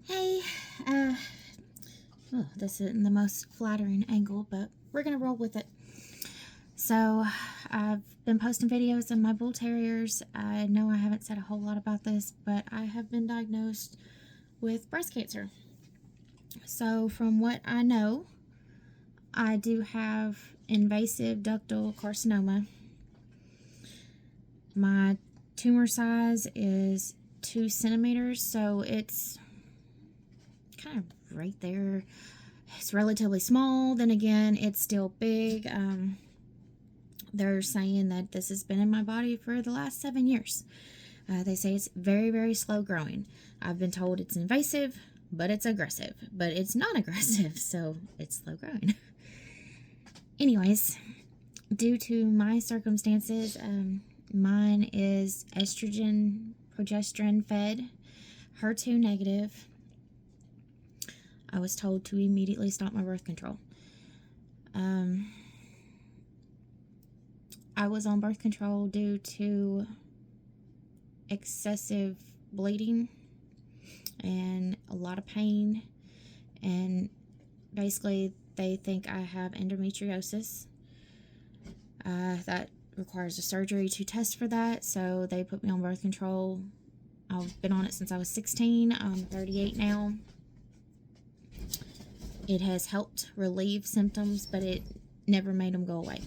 Hey, uh, this isn't the most flattering angle, but we're gonna roll with it. So, I've been posting videos of my bull terriers. I know I haven't said a whole lot about this, but I have been diagnosed with breast cancer. So, from what I know, I do have invasive ductal carcinoma. My tumor size is 2 centimeters, so it's kind of right there. It's relatively small. Then again, it's still big. They're saying that this has been in my body for the last 7 years. They say it's very, very slow growing. I've been told it's invasive, but it's aggressive. But it's not aggressive, so it's slow growing. Anyways, due to my circumstances, mine is estrogen, progesterone fed, HER2 negative. I was told to immediately stop my birth control. I was on birth control due to excessive bleeding and a lot of pain, and basically they think I have endometriosis. That requires a surgery to test for that, so they put me on birth control. I've been on it since I was 16. I'm 38 now. It has helped relieve symptoms, but it never made them go away.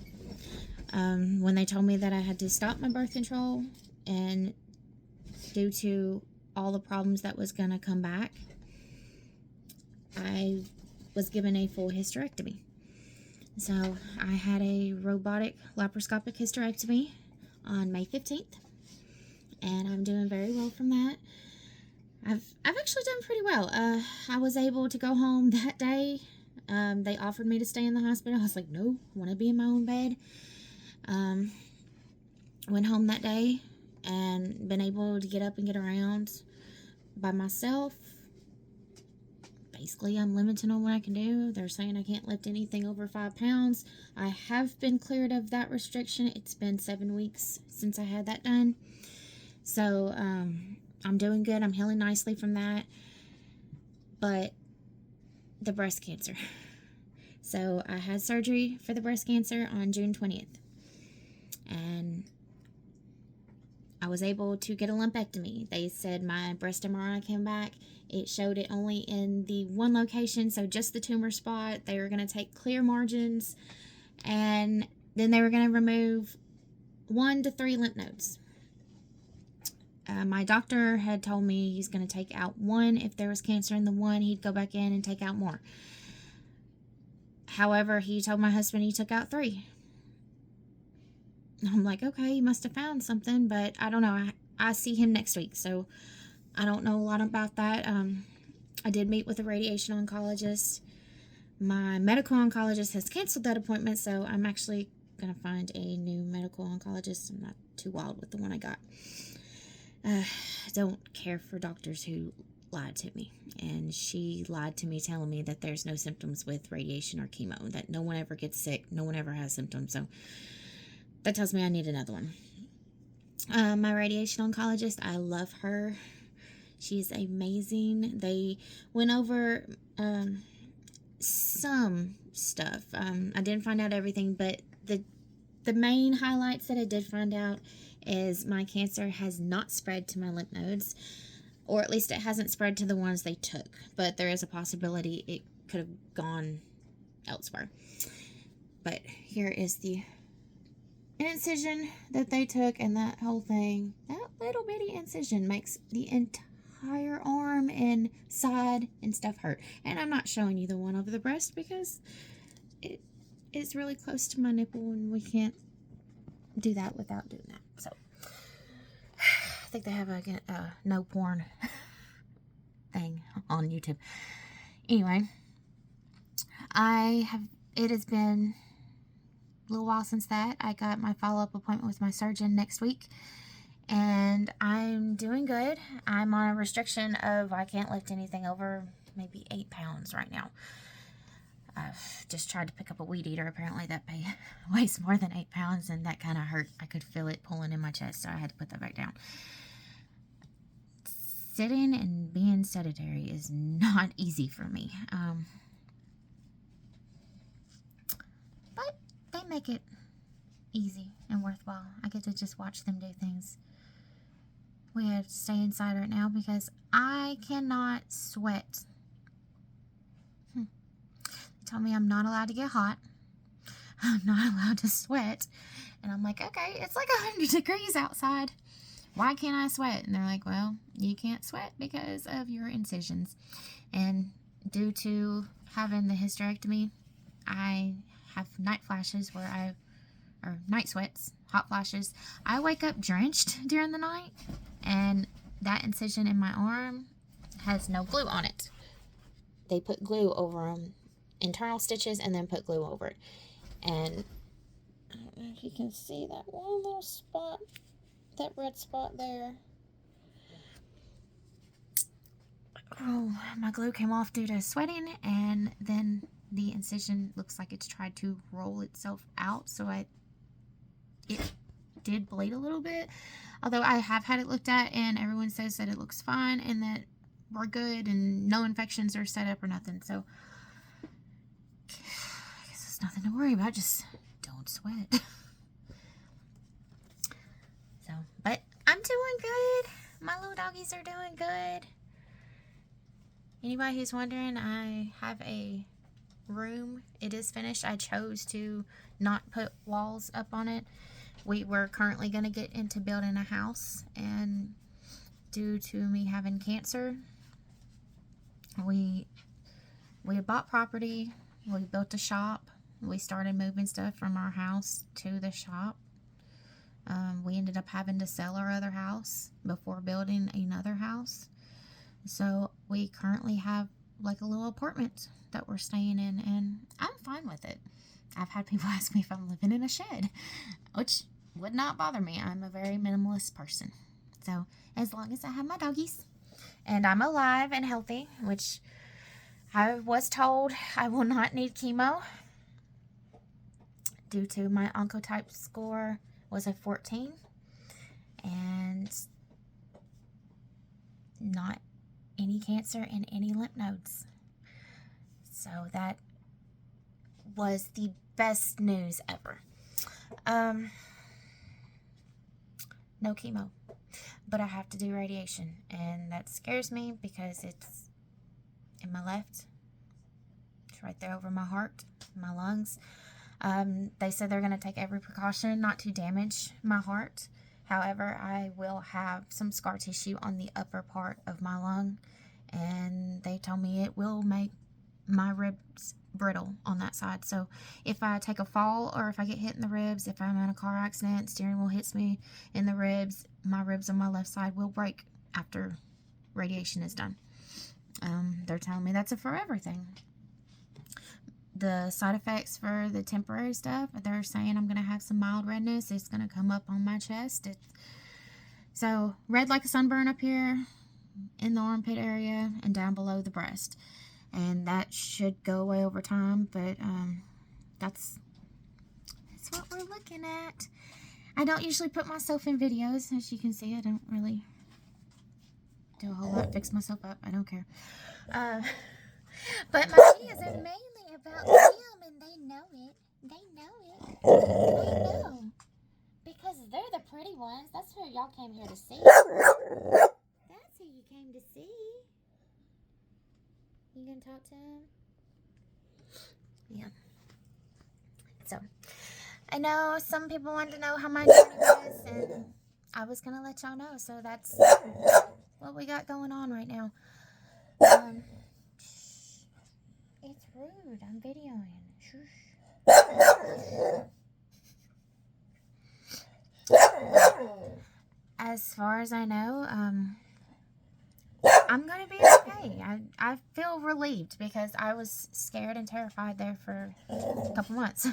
When they told me that I had to stop my birth control, and due to all the problems that was going to come back, I was given a full hysterectomy. So I had a robotic laparoscopic hysterectomy on May 15th, and I'm doing very well from that. I've actually done pretty well. I was able to go home that day. They offered me to stay in the hospital. I was like, no, I want to be in my own bed. Went home that day and been able to get up and get around by myself. Basically, I'm limited on what I can do. They're saying I can't lift anything over 5 pounds. I have been cleared of that restriction. It's been 7 weeks since I had that done. So, I'm doing good. I'm healing nicely from that. But the breast cancer. So, I had surgery for the breast cancer on June 20th. And I was able to get a lumpectomy. They said my breast MRI came back. It showed it only in the one location, so just the tumor spot. They were going to take clear margins, and then they were going to remove 1 to 3 lymph nodes. My doctor had told me he's going to take out 1. If there was cancer in the 1, he'd go back in and take out more. However, he told my husband he took out 3. I'm like, okay, he must have found something, but I don't know. I see him next week, so I don't know a lot about that. I did meet with a radiation oncologist. My medical oncologist has canceled that appointment, so I'm actually going to find a new medical oncologist. I'm not too wild with the one I got. I don't care for doctors who lied to me, and she lied to me telling me that there's no symptoms with radiation or chemo, that no one ever gets sick, no one ever has symptoms, so that tells me I need another one. My radiation oncologist, I love her. She's amazing. They went over some stuff. I didn't find out everything, but the main highlights that I did find out is my cancer has not spread to my lymph nodes, or at least it hasn't spread to the ones they took, but there is a possibility it could have gone elsewhere. But here is the incision that they took, and that whole thing, that little bitty incision makes the entire arm and side and stuff hurt. And I'm not showing you the one over the breast because it is really close to my nipple, and we can't do that without doing that. So I think they have a no porn thing on YouTube. Anyway, it has been a little while since that. I got my follow-up appointment with my surgeon next week, and I'm doing good. I'm on a restriction of I can't lift anything over maybe 8 pounds right now. I've just tried to pick up a weed eater. Apparently that weighs more than 8 pounds, and that kind of hurt. I could feel it pulling in my chest, so I had to put that back down. sitting and being sedentary is not easy for me. But they make it easy and worthwhile. I get to just watch them do things. We have to stay inside right now because I cannot sweat. They tell me I'm not allowed to get hot. I'm not allowed to sweat. And I'm like, okay, it's like 100 degrees outside. Why can't I sweat? And they're like, well, you can't sweat because of your incisions. And due to having the hysterectomy, I have night flashes or night sweats, hot flashes. I wake up drenched during the night, and that incision in my arm has no glue on it. They put glue over them, internal stitches, and then put glue over it. And I don't know if you can see that one little spot, that red spot there. Oh, my glue came off due to sweating, and then the incision looks like it's tried to roll itself out, so it did bleed a little bit. Although I have had it looked at, and everyone says that it looks fine and that we're good and no infections are set up or nothing. So I guess it's nothing to worry about. Just don't sweat. So, but I'm doing good. My little doggies are doing good. Anybody who's wondering, I have a room. It is finished. I chose to not put walls up on it. We were currently going to get into building a house, and due to me having cancer, we had bought property, we built a shop, we started moving stuff from our house to the shop. We ended up having to sell our other house before building another house. So we currently have like a little apartment that we're staying in, and I'm fine with it. I've had people ask me if I'm living in a shed, which would not bother me. I'm a very minimalist person. So as long as I have my doggies and I'm alive and healthy, which I was told I will not need chemo due to my oncotype score was a 14 and not any cancer in any lymph nodes. So that was the best news ever. No chemo, but I have to do radiation, and that scares me because it's in my left. It's right there over my heart, my lungs. They said they're going to take every precaution not to damage my heart. However, I will have some scar tissue on the upper part of my lung, and they told me it will make my ribs brittle on that side. So if I take a fall or if I get hit in the ribs, if I'm in a car accident, steering wheel hits me in the ribs, my ribs on my left side will break after radiation is done. They're telling me that's a forever thing. The side effects for the temporary stuff, they're saying I'm going to have some mild redness. It's going to come up on my chest. So red like a sunburn up here in the armpit area and down below the breast. And that should go away over time, but that's what we're looking at. I don't usually put myself in videos. As you can see, I don't really do a whole lot, fix myself up. I don't care. But my videos are mainly about them, and they know it. They know it. They know. Because they're the pretty ones. That's who y'all came here to see. That's who you came to see. You gonna talk to him? Yeah. So, I know some people wanted to know how my journey was, and I was gonna let y'all know. So that's what we got going on right now. It's rude. I'm videoing. Shush. As far as I know, I'm going to be okay. I feel relieved because I was scared and terrified there for a couple months.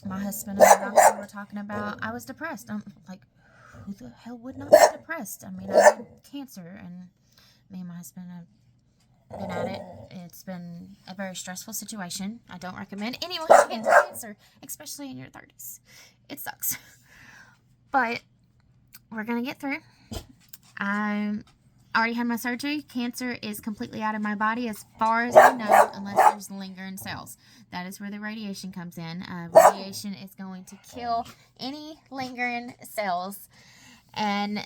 My husband and my doctor were talking about, I was depressed. I'm like, who the hell would not be depressed? I mean, I had cancer, and me and my husband have been at it. It's been a very stressful situation. I don't recommend anyone getting cancer, especially in your 30s. It sucks. But we're going to get through. I already had my surgery. Cancer is completely out of my body as far as I know, unless there's lingering cells. That is where the radiation comes in. Radiation is going to kill any lingering cells. And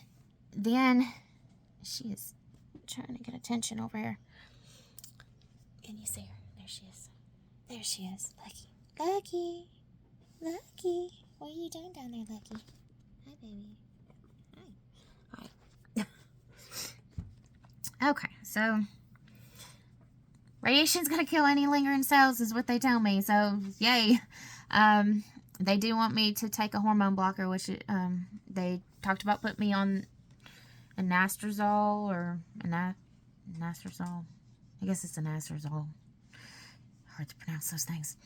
then she is trying to get attention over here. Can you see her? There she is. There she is. Lucky. Lucky. Lucky. What are you doing down there, Lucky? Hi, baby. Hi. Hi. Okay, so radiation's gonna kill any lingering cells is what they tell me. So, yay. They do want me to take a hormone blocker, which they talked about putting me on anastrozole or anastrozole. I guess it's anastrozole. Hard to pronounce those things.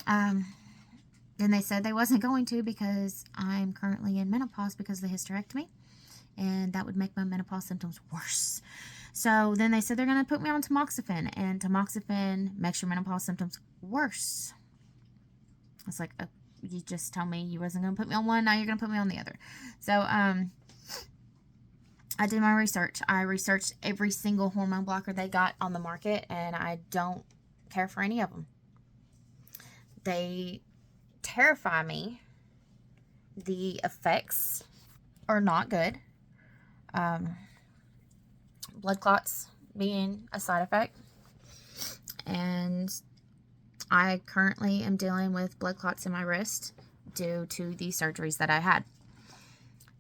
Then they said they wasn't going to because I'm currently in menopause because of the hysterectomy, and that would make my menopause symptoms worse. So then they said they're going to put me on tamoxifen, and tamoxifen makes your menopause symptoms worse. It's like, you just told me you wasn't going to put me on one, now you're going to put me on the other. So, I did my research. I researched every single hormone blocker they got on the market, and I don't care for any of them. They terrify me. The effects are not good. Blood clots being a side effect. And I currently am dealing with blood clots in my wrist due to the surgeries that I had.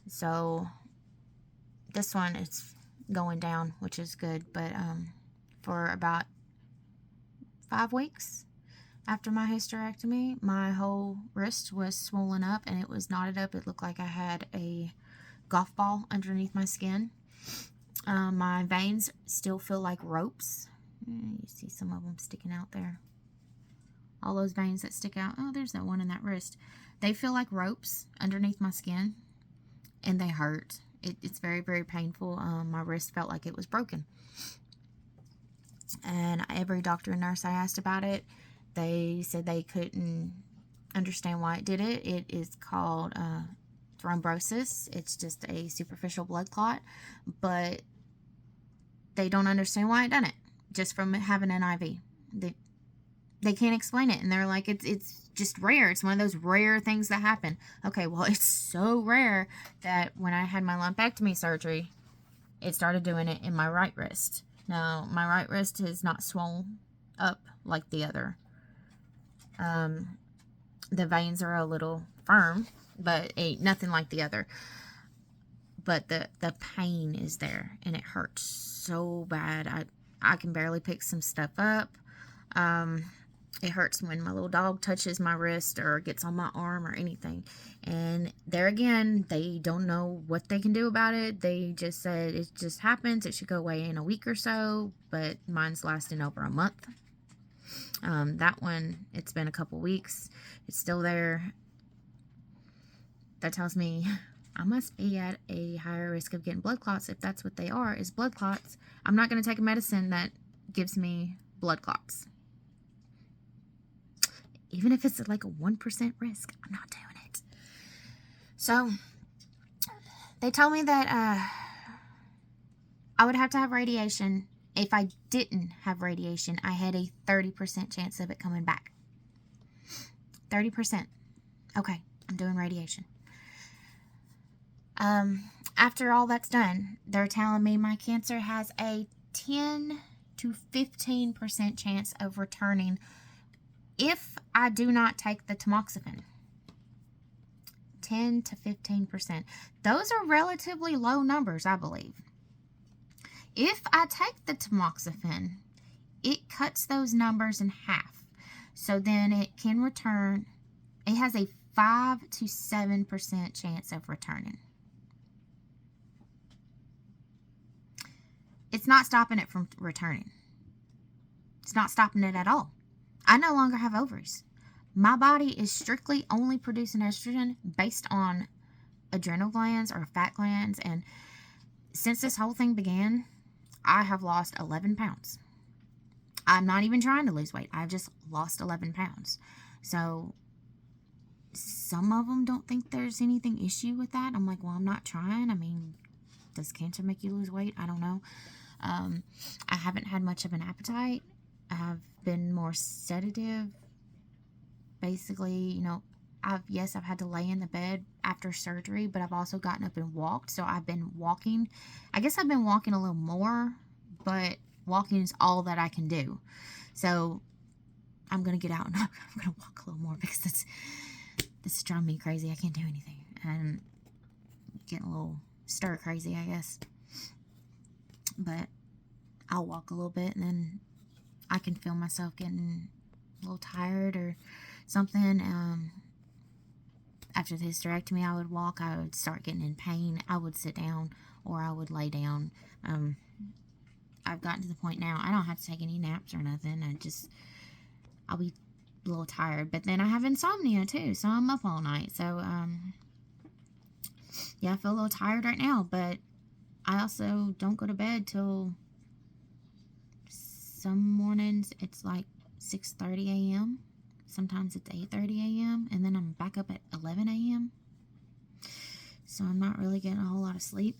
So this one is going down, which is good, but for about 5 weeks after my hysterectomy, my whole wrist was swollen up and it was knotted up. It looked like I had a golf ball underneath my skin. My veins still feel like ropes. You see some of them sticking out there. All those veins that stick out. Oh, there's that one in that wrist. They feel like ropes underneath my skin, and they hurt. It's very, very painful. My wrist felt like it was broken. And every doctor and nurse I asked about it, they said they couldn't understand why it did it. It is called thrombosis. It's just a superficial blood clot, but they don't understand why it done it just from having an IV. They can't explain it, and they're like, it's just rare. It's one of those rare things that happen. Okay, well, it's so rare that when I had my lumpectomy surgery, it started doing it in my right wrist. Now, my right wrist is not swollen up like the other. The veins are a little firm, but ain't nothing like the other. But the pain is there, and it hurts so bad. I can barely pick some stuff up. It hurts when my little dog touches my wrist or gets on my arm or anything. And there again, they don't know what they can do about it. They just said it just happens. It should go away in a week or so, but mine's lasting over a month. That one, it's been a couple weeks. It's still there. That tells me I must be at a higher risk of getting blood clots if that's what they are, is blood clots. I'm not going to take a medicine that gives me blood clots. Even if it's like a 1% risk, I'm not doing it. So, they told me that I would have to have radiation. If I didn't have radiation, I had a 30% chance of it coming back. 30%. Okay, I'm doing radiation. After all that's done, they're telling me my cancer has a 10 to 15% chance of returning if I do not take the tamoxifen. 10 to 15%. Those are relatively low numbers, I believe. If I take the tamoxifen, it cuts those numbers in half. So then it can return. It has a 5 to 7% chance of returning. It's not stopping it from returning. It's not stopping it at all. I no longer have ovaries. My body is strictly only producing estrogen based on adrenal glands or fat glands. And since this whole thing began, I have lost 11 pounds. I'm not even trying to lose weight. I've just lost 11 pounds. So some of them don't think there's anything issue with that. I'm like, well, I'm not trying. I mean, does cancer make you lose weight? I don't know. I haven't had much of an appetite. I've been more sedative. Basically, you know, I've had to lay in the bed after surgery, but I've also gotten up and walked. So I've been walking. I guess I've been walking a little more, but walking is all that I can do. So I'm gonna get out and I'm gonna walk a little more because this is driving me crazy. I can't do anything. And getting a little stir crazy, I guess. But I'll walk a little bit and then I can feel myself getting a little tired or something. After the hysterectomy, I would walk. I would start getting in pain. I would sit down or I would lay down. I've gotten to the point now I don't have to take any naps or nothing. I'll be a little tired. But then I have insomnia too, so I'm up all night. So, yeah, I feel a little tired right now. But I also don't go to bed till some mornings it's like 6:30 a.m. Sometimes it's 8:30 a.m. and then I'm back up at 11 a.m. So I'm not really getting a whole lot of sleep.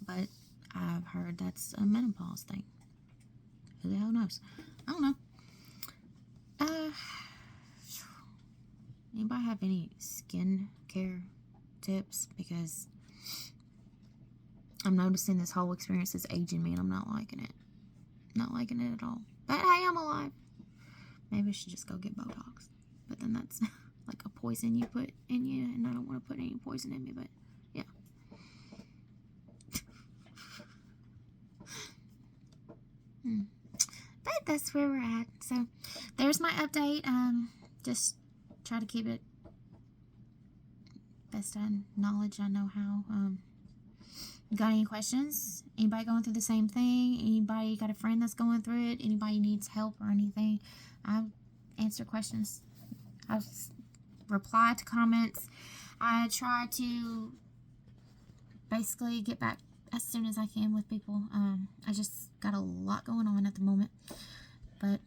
But I've heard that's a menopause thing. Who the hell knows? I don't know. Anybody have any skin care tips? Because I'm noticing this whole experience is aging me and I'm not liking it. Not liking it at all. But hey, I'm alive. Maybe I should just go get Botox. But then that's like a poison you put in you, and I don't want to put any poison in me, but yeah. But that's where we're at. So there's my update. Just try to keep it best knowledge I know how. Got any questions? Anybody going through the same thing? Anybody got a friend that's going through it? Anybody needs help or anything? I answer questions. I reply to comments. I try to basically get back as soon as I can with people. I just got a lot going on at the moment. But